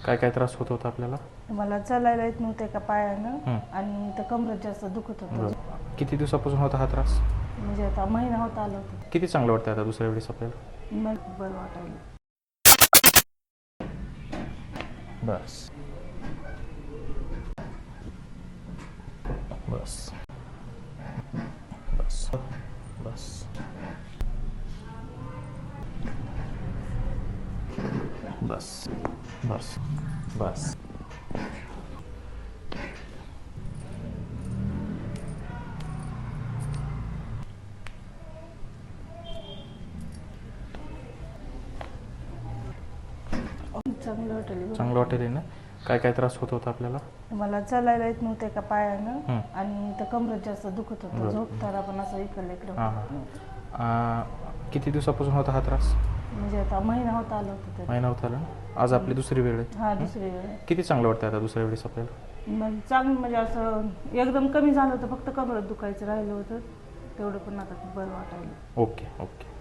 काय काय त्रास होत होता आपल्याला? मला चालायला येत नव्हते का पायानं हं. आणि तर कमरेत जास्त दुखत होतं. बरं. किती दिवसापासून होता हा त्रास? म्हणजे आता महिना होत आला होता. किती चांगलं वाटतं आता दुसऱ्या वेळेस आपल्याला? मग बरं वाटायला. बस बस बस बस बस बस बस. चांगलं वाटायला. चांगलं वाटेल ना? काय काय त्रास होत होता आपल्याला? मला चालायला येत नव्हते का पायानं हं. आणि तर कमरेत जास्त दुखत होतं. बरं. झोपताना पण असं इकडलं इकडं हां हां. किती दिवसापासून होता हा त्रास? म्हणजे आता महिना होत आला होता तरी. महिना होत आला ना? आज आपली दुसरी वेळ आहे. हा दुसरी वेळ. किती चांगलं वाटतं आता दुसऱ्या वेळेस आपल्याला? मग चांगलं म्हणजे असं एकदम कमी झालं होतं, फक्त कमरेत दुखायचं राहिलं होतं तेवढं, पण आता बरं वाटायला. Okay okay.